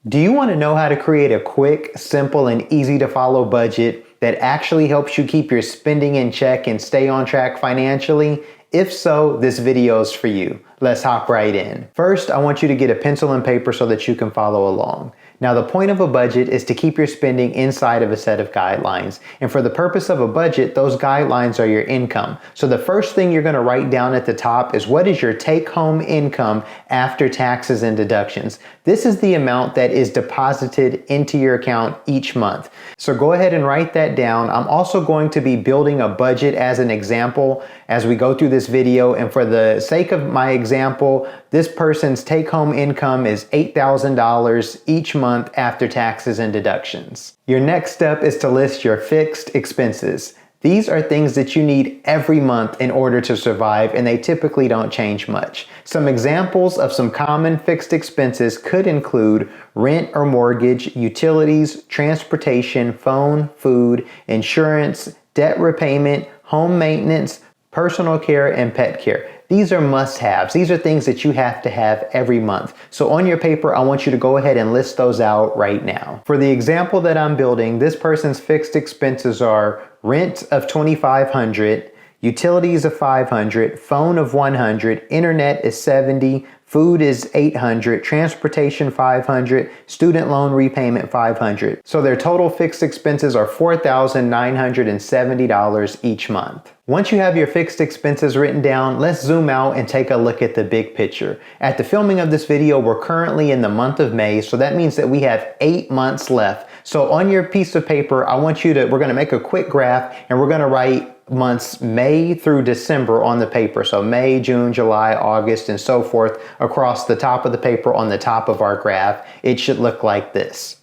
Do you want to know how to create a quick, simple, and easy to follow budget that actually helps you keep your spending in check and stay on track financially? If so, this video is for you. Let's hop right in. First, I want you to get a pencil and paper so that you can follow along. Now, the point of a budget is to keep your spending inside of a set of guidelines. And for the purpose of a budget, those guidelines are your income. So the first thing you're going to write down at the top is what is your take-home income after taxes and deductions. This is the amount that is deposited into your account each month. So go ahead and write that down. I'm also going to be building a budget as an example as we go through this video. And for the sake of my example, this person's take-home income is $8,000 each month after taxes and deductions. Your next step is to list your fixed expenses. These are things that you need every month in order to survive, and they typically don't change much. Some examples of some common fixed expenses could include rent or mortgage, utilities, transportation, phone, food, insurance, debt repayment, home maintenance, personal care, and pet care. These are must-haves. These are things that you have to have every month. So on your paper, I want you to go ahead and list those out right now. For the example that I'm building, this person's fixed expenses are rent of $2,500, utilities of $500, phone of $100, internet is $70, food is $800, transportation $500, student loan repayment $500. So their total fixed expenses are $4,970 each month. Once you have your fixed expenses written down, let's zoom out and take a look at the big picture. At the filming of this video, we're currently in the month of May, so that means that we have 8 months left. So on your piece of paper, we're gonna make a quick graph and we're gonna write months May through December on the paper. So May, June, July, August, and so forth across the top of the paper on the top of our graph. It should look like this.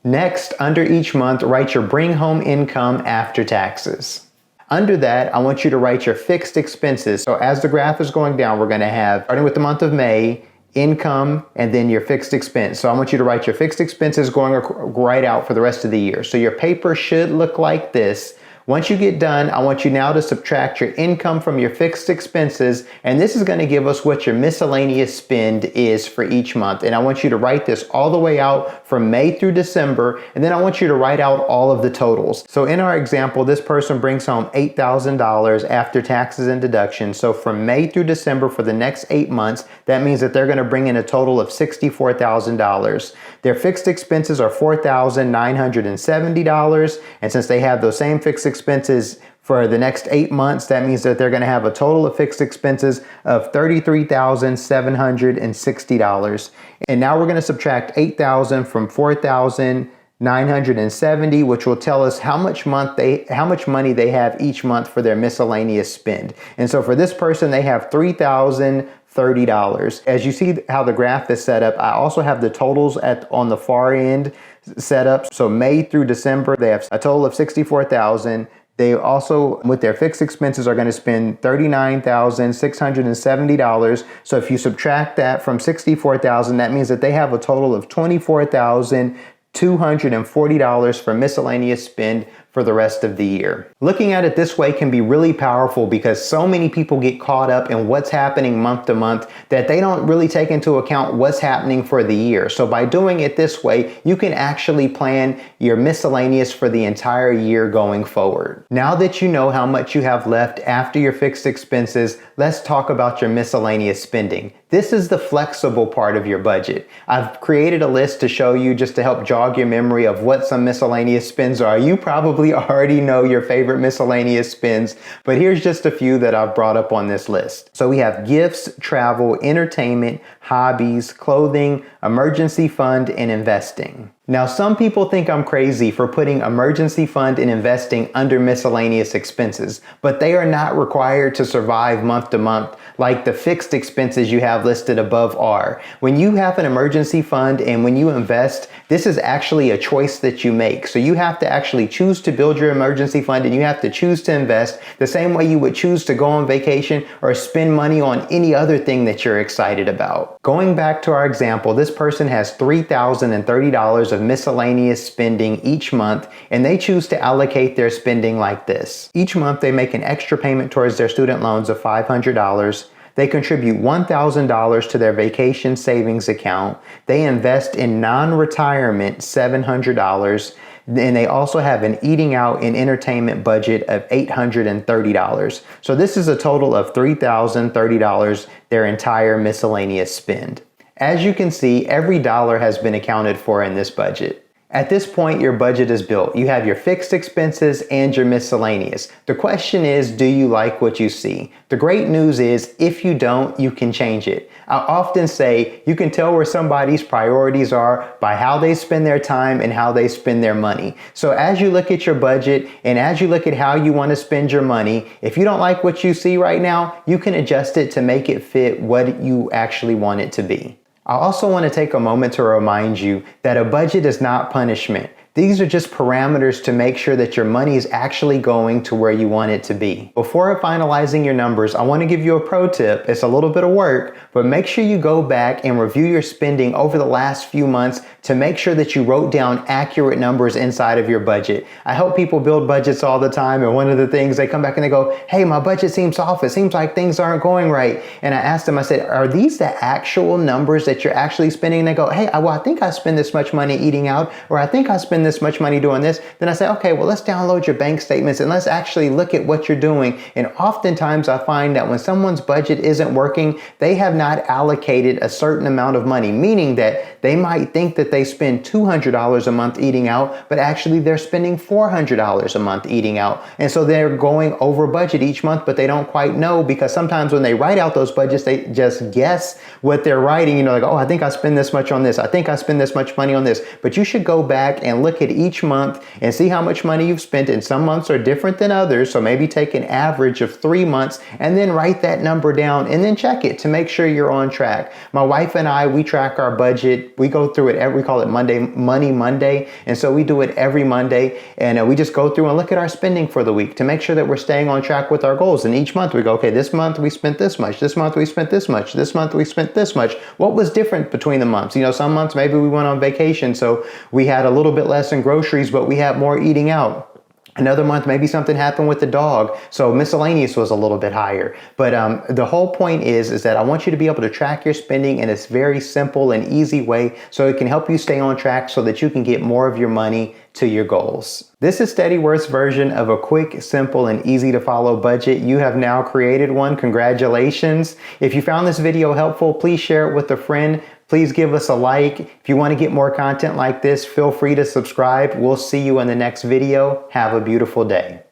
Next, under each month, write your bring home income after taxes. Under that, I want you to write your fixed expenses. So as the graph is going down, we're gonna have, starting with the month of May, income, and then your fixed expense. So I want you to write your fixed expenses going right out for the rest of the year. So your paper should look like this. Once you get done, I want you now to subtract your income from your fixed expenses, and this is going to give us what your miscellaneous spend is for each month. And I want you to write this all the way out from May through December, and then I want you to write out all of the totals. So in our example, this person brings home $8,000 after taxes and deductions. So from May through December for the next 8 months, that means that they're going to bring in a total of $64,000. Their fixed expenses are $4,970, and since they have those same fixed expenses for the next 8 months, that means that they're going to have a total of fixed expenses of $33,760. And now we're going to subtract $8,000 from $4,970, which will tell us how much money they have each month for their miscellaneous spend. And so for this person, they have $3,030. As you see how the graph is set up, I also have the totals on the far end set up. So May through December, they have a total of $64,000. They also, with their fixed expenses, are going to spend $39,670. So if you subtract that from $64,000, that means that they have a total of $24,240 for miscellaneous spend for the rest of the year. Looking at it this way can be really powerful because so many people get caught up in what's happening month to month that they don't really take into account what's happening for the year. So by doing it this way, you can actually plan your miscellaneous for the entire year going forward. Now that you know how much you have left after your fixed expenses, let's talk about your miscellaneous spending. This is the flexible part of your budget. I've created a list to show you just to help jog your memory of what some miscellaneous spends are. You probably already know your favorite miscellaneous spends, but here's just a few that I've brought up on this list. So we have gifts, travel, entertainment, hobbies, clothing, emergency fund, and investing. Now, some people think I'm crazy for putting emergency fund and investing under miscellaneous expenses, but they are not required to survive month to month like the fixed expenses you have listed above are. When you have an emergency fund and when you invest, this is actually a choice that you make. So you have to actually choose to build your emergency fund and you have to choose to invest the same way you would choose to go on vacation or spend money on any other thing that you're excited about. Going back to our example, this person has $3,030 of miscellaneous spending each month, and they choose to allocate their spending like this. Each month they make an extra payment towards their student loans of $500. They contribute $1,000 to their vacation savings account. They invest in non-retirement $700. And they also have an eating out and entertainment budget of $830. So this is a total of $3,030, their entire miscellaneous spend. As you can see, every dollar has been accounted for in this budget. At this point, your budget is built. You have your fixed expenses and your miscellaneous. The question is, do you like what you see? The great news is, if you don't, you can change it. I often say you can tell where somebody's priorities are by how they spend their time and how they spend their money. So as you look at your budget and as you look at how you want to spend your money, if you don't like what you see right now, you can adjust it to make it fit what you actually want it to be. I also want to take a moment to remind you that a budget is not punishment. These are just parameters to make sure that your money is actually going to where you want it to be. Before finalizing your numbers, I want to give you a pro tip. It's a little bit of work, but make sure you go back and review your spending over the last few months to make sure that you wrote down accurate numbers inside of your budget. I help people build budgets all the time, and one of the things they come back and they go, hey, my budget seems off. It seems like things aren't going right. And I asked them, I said, are these the actual numbers that you're actually spending? And they go, hey, well, I think I spend this much money eating out, or I think I spend this much money doing this. Then I say, okay, well, let's download your bank statements and let's actually look at what you're doing. And oftentimes I find that when someone's budget isn't working, they have not allocated a certain amount of money, meaning that they might think that they spend $200 a month eating out, but actually they're spending $400 a month eating out. And so they're going over budget each month, but they don't quite know, because sometimes when they write out those budgets, they just guess what they're writing. You know, like, oh, I think I spend this much on this. I think I spend this much money on this. But you should go back and look at each month and see how much money you've spent. And some months are different than others. So maybe take an average of 3 months and then write that number down and then check it to make sure you're on track. My wife and I, we track our budget. We go through it we call it Money Monday. And so we do it every Monday. And we just go through and look at our spending for the week to make sure that we're staying on track with our goals. And each month we go, okay, this month we spent this much. This month we spent this much. This month we spent this much. What was different between the months? You know, some months maybe we went on vacation, so we had a little bit less in groceries, but we had more eating out. Another month, maybe something happened with the dog, so miscellaneous was a little bit higher. But the whole point is that I want you to be able to track your spending in this very simple and easy way, so it can help you stay on track so that you can get more of your money to your goals. This is Steadyworth's version of a quick, simple, and easy to follow budget. You have now created one. Congratulations. If you found this video helpful, please share it with a friend. Please give us a like. If you want to get more content like this, feel free to subscribe. We'll see you in the next video. Have a beautiful day.